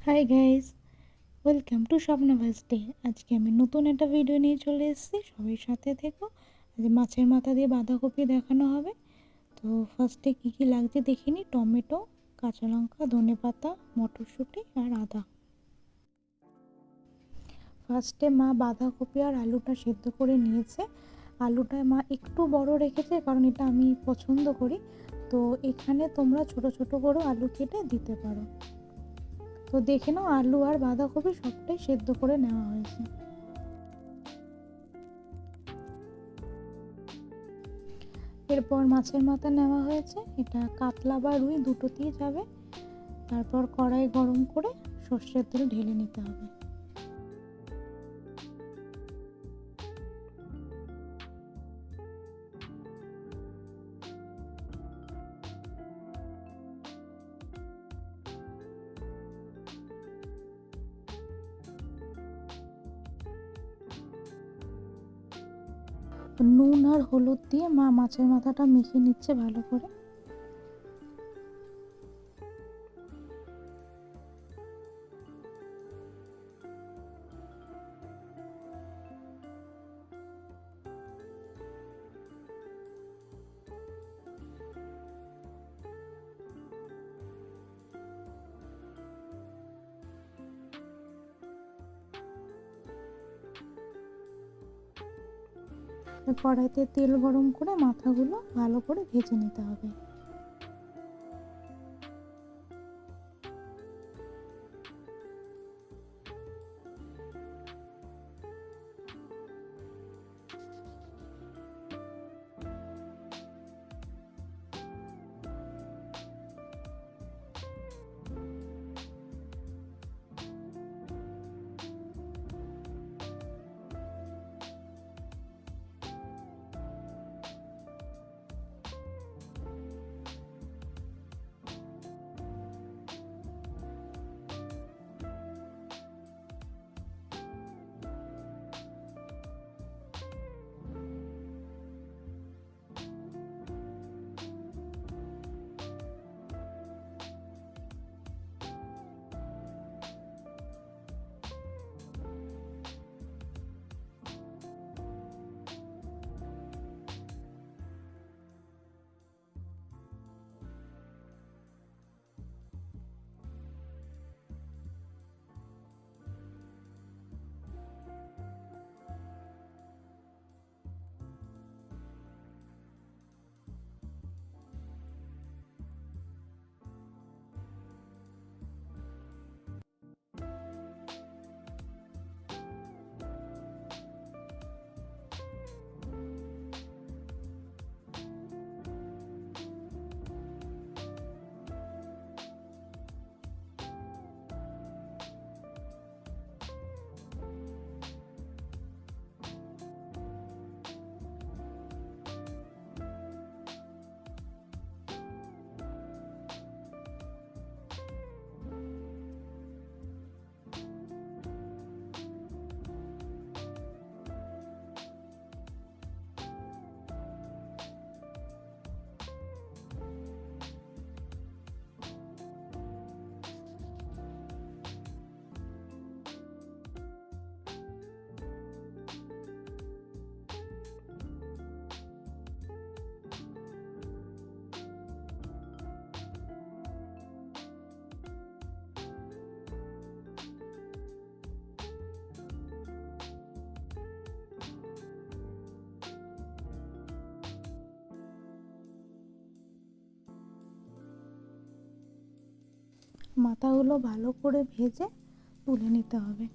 High guys, welcome to Swapnabhas day. আজকে আমি নতুন একটা ভিডিও নিয়ে চলে এসেছি, সবাই সাথে থেকো। আজ মাছের মাথা দিয়ে বাঁধাকপি দেখানো হবে। তো ফার্স্টে কী কী লাগছে দেখিনি। টমেটো, কাঁচা লঙ্কা, ধনেপাতা, মটরশুঁটি আর আদা। ফার্স্টে মা বাঁধাকপি আর আলুটা সেদ্ধ করে নিয়েছে। আলুটা মা একটু বড় রেখেছে কারণ এটা আমি পছন্দ করি। তো এখানে তোমরা ছোট ছোট করে আলু কেটে দিতে পারো। তো দেখে নাও, আলু আর বাঁধাকপি সবটাই সেদ্ধ করে নেওয়া হয়েছে। এরপর মাছের মাথা নেওয়া হয়েছে, এটা কাতলা বা রুই দুটোতেই যাবে। তারপর কড়াই গরম করে সর্ষের তেল ঢেলে নিতে হবে। নুন আর হলুদ দিয়ে মা মাছের মাথাটা মেখে নিচ্ছে ভালো করে। কড়াইতে তেল গরম করে মাথাগুলো ভালো করে ভেজে নিতে হবে। মাথাগুলো ভালো করে ভেজে তুলে নিতে হবে।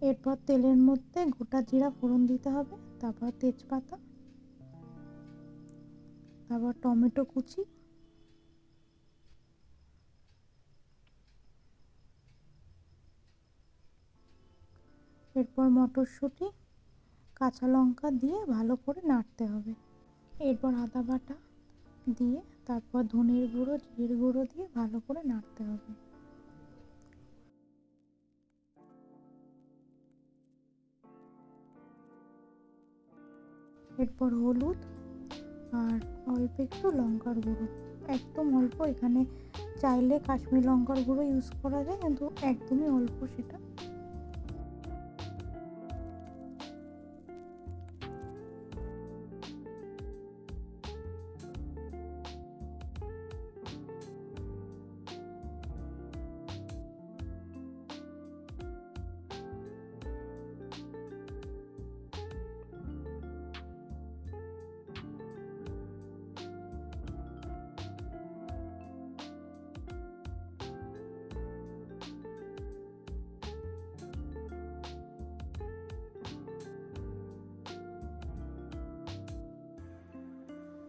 এরপর তেলের মধ্যে গোটা জিরা ফোড়ন দিতে হবে, তারপর তেজপাতা, তারপর টমেটো কুচি, এরপর মটরশুঁটি, কাঁচা লঙ্কা দিয়ে ভালো করে নাড়তে হবে। এরপর আদা বাটা দিয়ে তারপর ধনের গুঁড়ো, জিরের গুঁড়ো দিয়ে ভালো করে নাড়তে হবে। এরপর হলুদ আর অল্প একটু লঙ্কার গুঁড়ো, একদম অল্প। এখানে চাইলে কাশ্মীরি লঙ্কার গুঁড়ো ইউজ করা যায়, কিন্তু একদমই অল্প সেটা।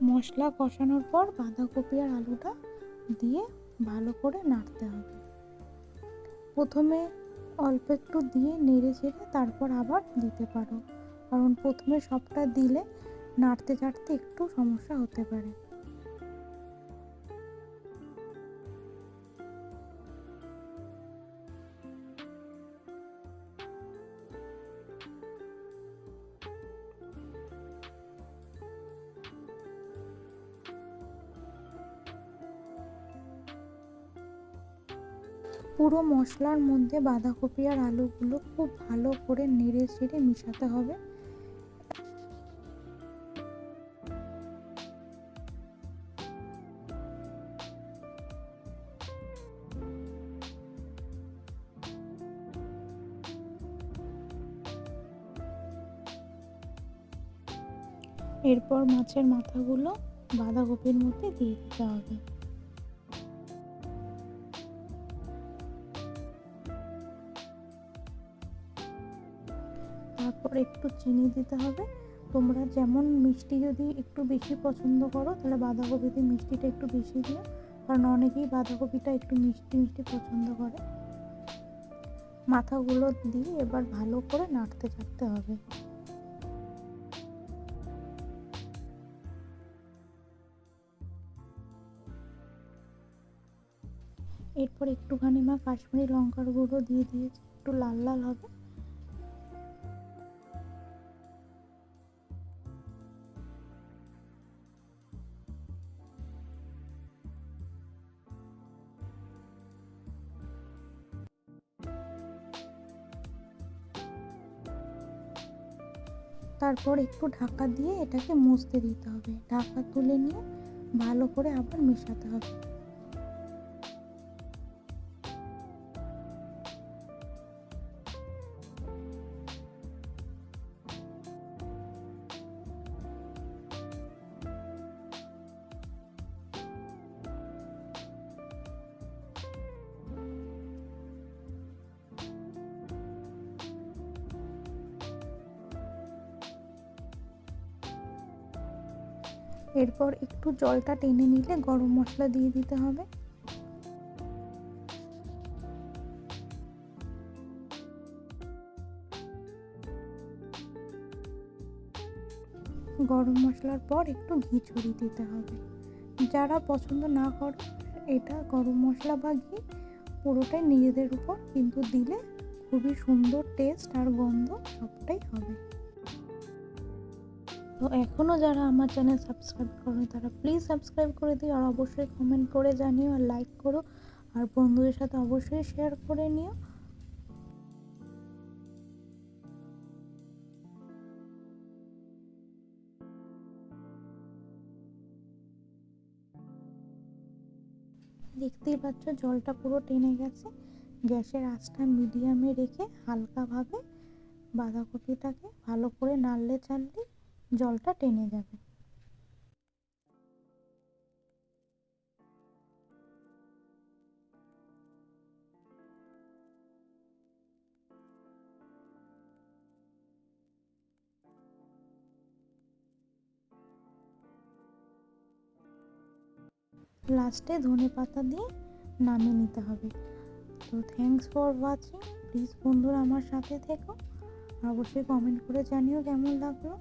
মশলা কষানোর পর বাঁধাকপি আর আলুটা দিয়ে ভালো করে নাড়তে হবে। প্রথমে অল্প একটু দিয়ে নেড়ে চেড়ে তারপর আবার দিতে পারো, কারণ প্রথমে সবটা দিলে নাড়তে চাড়তে একটু সমস্যা হতে পারে। পুরো মশলার মধ্যে বাঁধাকপি আর আলুগুলো খুব ভালো করে নেড়ে চেড়ে মিশাতে হবে। এরপর মাছের মাথাগুলো বাঁধাকপির মধ্যে দিয়ে দিতে হবে। তারপর একটু চিনি দিতে হবে। তোমরা যেমন মিষ্টি যদি একটু বেশি পছন্দ করো তাহলে বাঁধাকপিতে মিষ্টিটা একটু বেশি দিও, কারণ অনেকেই বাঁধাকপিটা একটু মিষ্টি মিষ্টি পছন্দ করে। মাথাগুলো দিয়ে এবার ভালো করে নাড়তে চাড়তে হবে। এরপর একটুখানি মা কাশ্মীরি লঙ্কার গুঁড়ো দিয়ে দিয়েছি, একটু লাল লাল হবে। তারপর একটু ঢাকা দিয়ে এটাকে মুছতে দিতে হবে। ঢাকা তুলে নিয়ে ভালো করে আবার মেশাতে হবে। এরপর একটু জলটা টেনে নিলে গরম মশলা দিয়ে দিতে হবে। গরম মশলার পর একটু ঘি ছড়িয়ে দিতে হবে। যারা পছন্দ না করে এটা গরম মশলা বা ঘি পুরোটাই নিজেদের উপর, কিন্তু দিলে খুবই সুন্দর টেস্ট আর গন্ধ সবটাই হবে। তো এখনও যারা আমার চ্যানেল সাবস্ক্রাইব করো তারা প্লিজ সাবস্ক্রাইব করে দিও, আর অবশ্যই কমেন্ট করে জানিও আর লাইক করো, আর বন্ধুদের সাথে অবশ্যই শেয়ার করে নিও। দেখতেই পাচ্ছ জলটা পুরো টেনে গেছে। গ্যাসের আঁচটা মিডিয়ামে রেখে হালকাভাবে বাঁধাকপিটাকে ভালো করে নাড়লে চাড়লে জলটা টেনে যাবে। লাস্টে ধনে পাতা দিয়ে নামিয়ে নিতে হবে। তো থ্যাঙ্কস ফর ওয়াচিং। প্লিজ বন্ধুরা আমার সাথে থেকো, অবশ্যই কমেন্ট করে জানিও কেমন লাগলো।